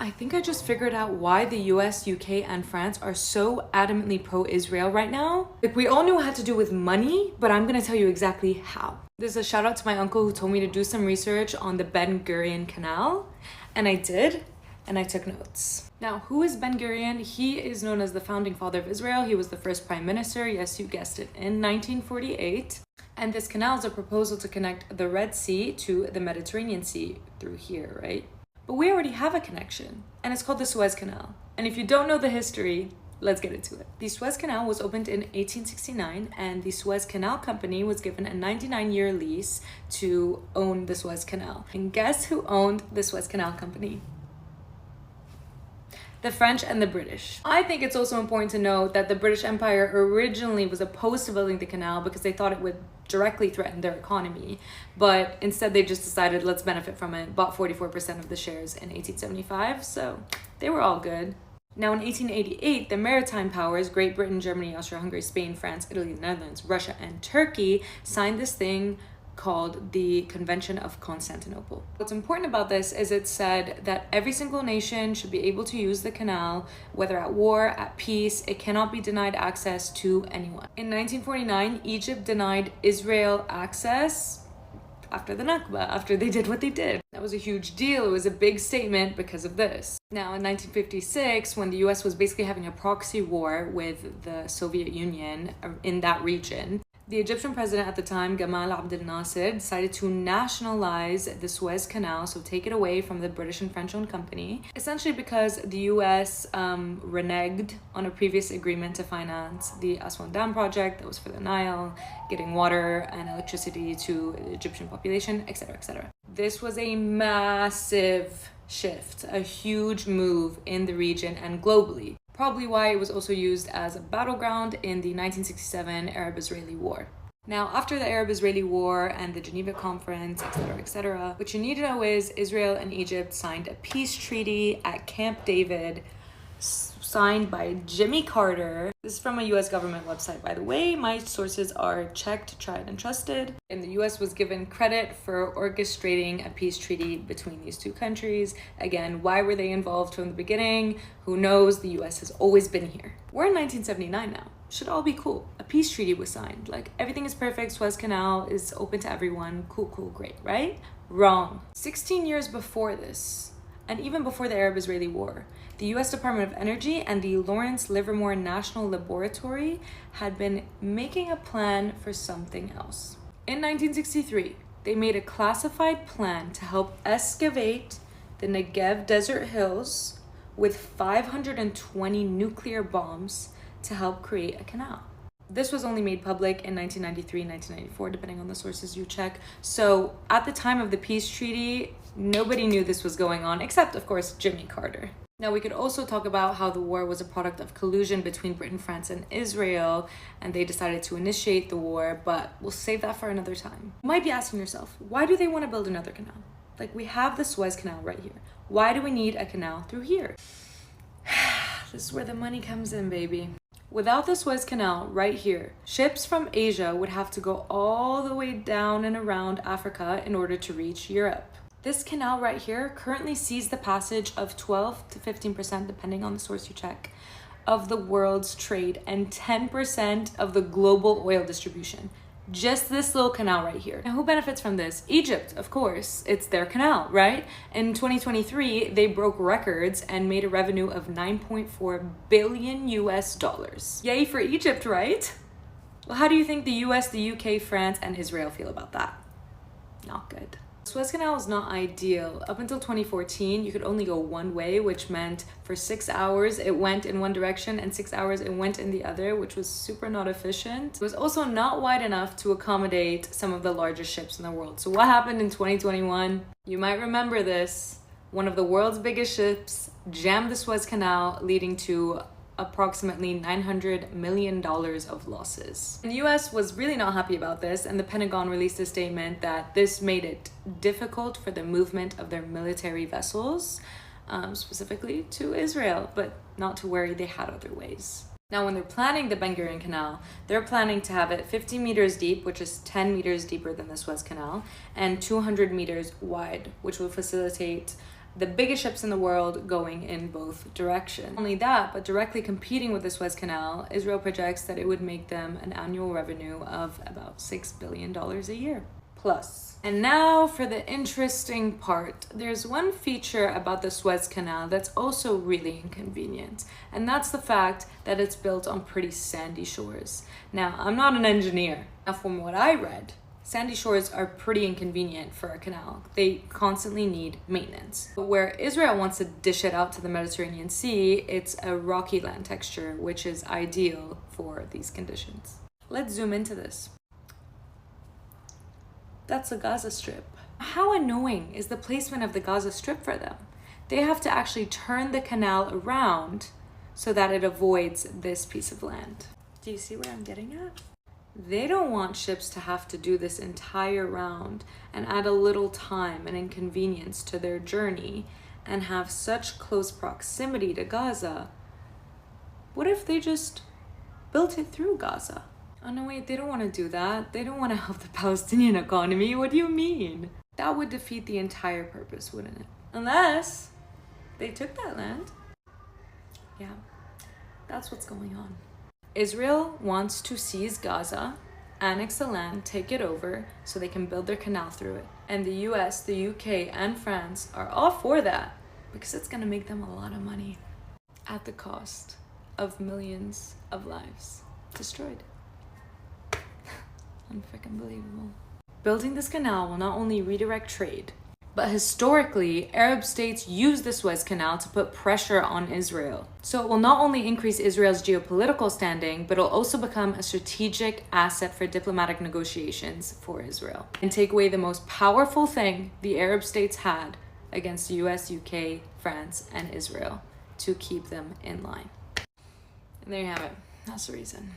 I think I just figured out why the US, UK, and France are so adamantly pro-Israel right now. Like, we all knew it had to do with money, but I'm gonna tell you exactly how. There's a shout out to my uncle who told me to do some research on the Ben Gurion Canal, and I did, and I took notes. Now, who is Ben Gurion? He is known as the founding father of Israel. He was the first prime minister, yes, you guessed it, in 1948. And this canal is a proposal to connect the Red Sea to the Mediterranean Sea through here, right? But we already have a connection, and it's called the Suez Canal. And if you don't know the history, let's get into it. The Suez Canal was opened in 1869, and the Suez Canal Company was given a 99-year lease to own the Suez Canal. And guess who owned the Suez Canal Company? The French and the British. I think it's also important to note that the British Empire originally was opposed to building the canal because they thought it would directly threaten their economy, but instead they just decided let's benefit from it, bought 44% of the shares in 1875, so they were all good. Now in 1888, the maritime powers, Great Britain, Germany, Austria-Hungary, Spain, France, Italy, the Netherlands, Russia, and Turkey signed this thing called the Convention of Constantinople. What's important about this is it said that every single nation should be able to use the canal, whether at war, at peace. It cannot be denied access to anyone. In 1949, Egypt denied Israel access after the Nakba, after they did what they did. That was a huge deal. It was a big statement because of this. Now, in 1956, when the US was basically having a proxy war with the Soviet Union in that region, the Egyptian president at the time, Gamal Abdel Nasser, decided to nationalize the Suez Canal, so take it away from the British and French-owned company, essentially because the US reneged on a previous agreement to finance the Aswan Dam project that was for the Nile, getting water and electricity to the Egyptian population, etc., etc. This was a massive shift, a huge move in the region and globally. Probably why it was also used as a battleground in the 1967 Arab-Israeli War. Now, after the Arab-Israeli War and the Geneva Conference, etc., what you need to know is Israel and Egypt signed a peace treaty at Camp David, signed by Jimmy Carter. This is from a US government website, by the way. My sources are checked, tried, and trusted. And the US was given credit for orchestrating a peace treaty between these two countries. Again, why were they involved from the beginning? Who knows? The US has always been here. We're in 1979 now. Should all be cool. A peace treaty was signed. Like, everything is perfect. Suez Canal is open to everyone. Cool, great, right? Wrong. 16 years before this, and even before the Arab-Israeli War, the US Department of Energy and the Lawrence Livermore National Laboratory had been making a plan for something else. In 1963, they made a classified plan to help excavate the Negev desert hills with 520 nuclear bombs to help create a canal. This was only made public in 1993, 1994, depending on the sources you check. So at the time of the peace treaty, nobody knew this was going on, except, of course, Jimmy Carter. Now, we could also talk about how the war was a product of collusion between Britain, France, and Israel, and they decided to initiate the war, but we'll save that for another time. You might be asking yourself, why do they want to build another canal? Like, we have the Suez Canal right here. Why do we need a canal through here? This is where the money comes in, baby. Without the Suez Canal right here, ships from Asia would have to go all the way down and around Africa in order to reach Europe. This canal right here currently sees the passage of 12 to 15%, depending on the source you check, of the world's trade and 10% of the global oil distribution. Just this little canal right here. And who benefits from this? Egypt, of course. It's their canal, right? In 2023, they broke records and made a revenue of 9.4 billion US dollars. Yay for Egypt, right? Well, how do you think the US, the UK, France, and Israel feel about that? Not good. Suez Canal is not ideal. Up until 2014, you could only go one way, which meant for 6 hours it went in one direction and 6 hours it went in the other, which was super not efficient. It was also not wide enough to accommodate some of the largest ships in the world. So what happened in 2021? You might remember this. One of the world's biggest ships jammed the Suez Canal, leading to approximately $900 million of losses. The US was really not happy about this, and the Pentagon released a statement that this made it difficult for the movement of their military vessels, specifically to Israel, but not to worry, they had other ways. Now, when they're planning the Ben Gurion Canal, they're planning to have it 50 meters deep, which is 10 meters deeper than the Suez Canal, and 200 meters wide, which will facilitate the biggest ships in the world going in both directions. Not only that, but directly competing with the Suez Canal, Israel projects that it would make them an annual revenue of about $6 billion a year. Plus. And now for the interesting part. There's one feature about the Suez Canal that's also really inconvenient, and that's the fact that it's built on pretty sandy shores. Now, I'm not an engineer. Now, from what I read, sandy shores are pretty inconvenient for a canal. They constantly need maintenance. But where Israel wants to dish it out to the Mediterranean Sea, it's a rocky land texture, which is ideal for these conditions. Let's zoom into this. That's the Gaza Strip. How annoying is the placement of the Gaza Strip for them? They have to actually turn the canal around so that it avoids this piece of land. Do you see where I'm getting at? They don't want ships to have to do this entire round and add a little time and inconvenience to their journey and have such close proximity to Gaza. What if they just built it through Gaza? Oh no, wait, they don't want to do that. They don't want to help the Palestinian economy. What do you mean? That would defeat the entire purpose, wouldn't it? Unless they took that land. Yeah, that's what's going on. Israel wants to seize Gaza, annex the land, take it over so they can build their canal through it. And the US, the UK, and France are all for that because it's going to make them a lot of money at the cost of millions of lives destroyed. Unfreaking believable. Building this canal will not only redirect trade, but historically, Arab states used the Suez Canal to put pressure on Israel. So it will not only increase Israel's geopolitical standing, but it'll also become a strategic asset for diplomatic negotiations for Israel and take away the most powerful thing the Arab states had against the US, UK, France, and Israel to keep them in line. And there you have it. That's the reason.